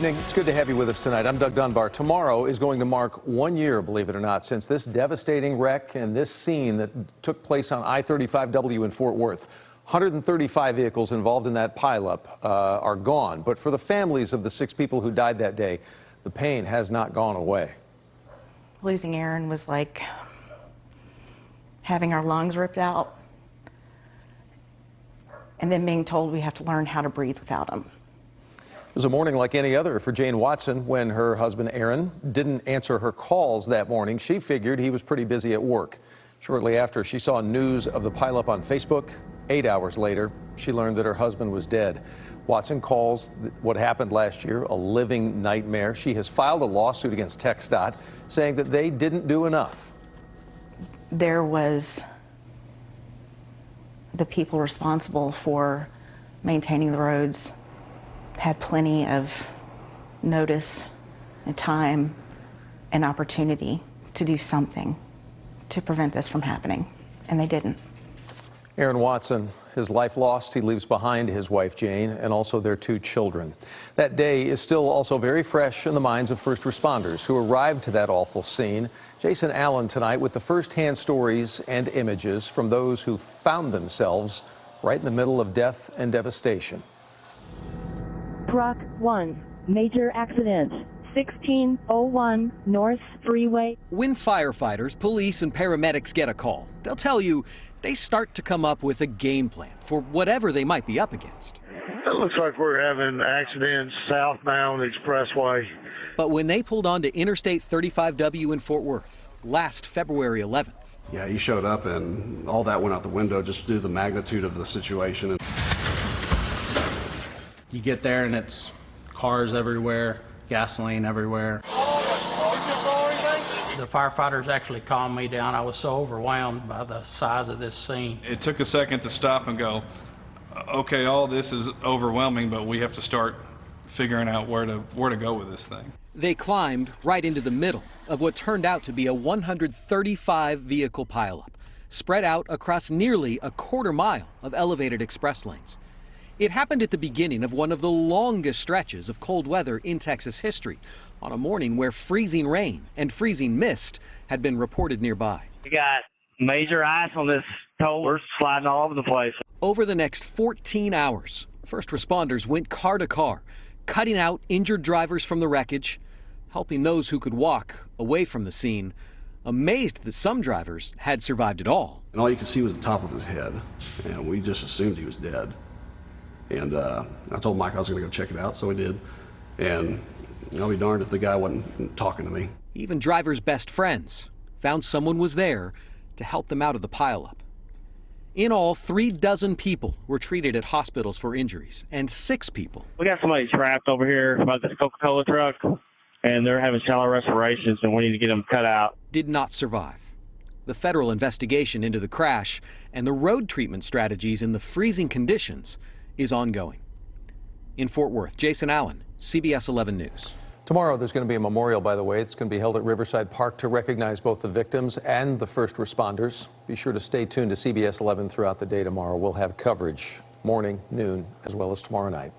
evening. It's good to have you with us tonight. I'm Doug Dunbar. Tomorrow is going to mark 1 year, believe it or not, since this devastating wreck and this scene that took place on I-35W in Fort Worth. 135 vehicles involved in that pileup are gone. But for the families of the 6 people who died that day, the pain has not gone away. Losing Aaron was like having our lungs ripped out and then being told we have to learn how to breathe without him. It was a morning like any other for Jane Watson when her husband Aaron didn't answer her calls that morning. She figured he was pretty busy at work. Shortly after, she saw news of the pileup on Facebook. 8 hours later, she learned that her husband was dead. Watson calls what happened last year a living nightmare. She has filed a lawsuit against TxDOT saying that they didn't do enough. There was the people responsible for maintaining the roads had plenty of notice and time and opportunity to do something to prevent this from happening, and they didn't. Aaron Watson, his life lost. He leaves behind his wife Jane and also their 2 children. That day is still also very fresh in the minds of first responders who arrived to that awful scene. Jason Allen tonight with the first-hand stories and images from those who found themselves right in the middle of death and devastation. Truck 1, major accident, 1601 North Freeway. When firefighters, police, and paramedics get a call, they'll tell you they start to come up with a game plan for whatever they might be up against. It looks like we're having accidents southbound expressway. But when they pulled onto Interstate 35W in Fort Worth last February 11th. Yeah, he showed up and all that went out the window just due to the magnitude of the situation. You get there and it's cars everywhere, gasoline everywhere. The firefighters actually calmed me down. I was so overwhelmed by the size of this scene. It took a second to stop and go, okay, all this is overwhelming, but we have to start figuring out where to go with this thing. They climbed right into the middle of what turned out to be a 135 vehicle pileup, spread out across nearly a quarter mile of elevated express lanes. It happened at the beginning of one of the longest stretches of cold weather in Texas history, on a morning where freezing rain and freezing mist had been reported nearby. We got major ice on this toll. We're sliding all over the place. Over the next 14 hours, first responders went car to car, cutting out injured drivers from the wreckage, helping those who could walk away from the scene, amazed that some drivers had survived at all. And all you could see was the top of his head, and we just assumed he was dead. And I told Mike I was going to go check it out, so we did. And I'll be darned if the guy wasn't talking to me. Even drivers' best friends found someone was there to help them out of the pileup. In all, 36 people were treated at hospitals for injuries, and 6 people. We got somebody trapped over here by this Coca-Cola truck, and they're having shallow respirations, and we need to get them cut out. Did not survive. The federal investigation into the crash and the road treatment strategies in the freezing conditions is ongoing. In Fort Worth, Jason Allen, CBS 11 News. Tomorrow there's going to be a memorial, by the way. It's going to be held at Riverside Park to recognize both the victims and the first responders. Be sure to stay tuned to CBS 11 throughout the day tomorrow. We'll have coverage morning, noon, as well as tomorrow night.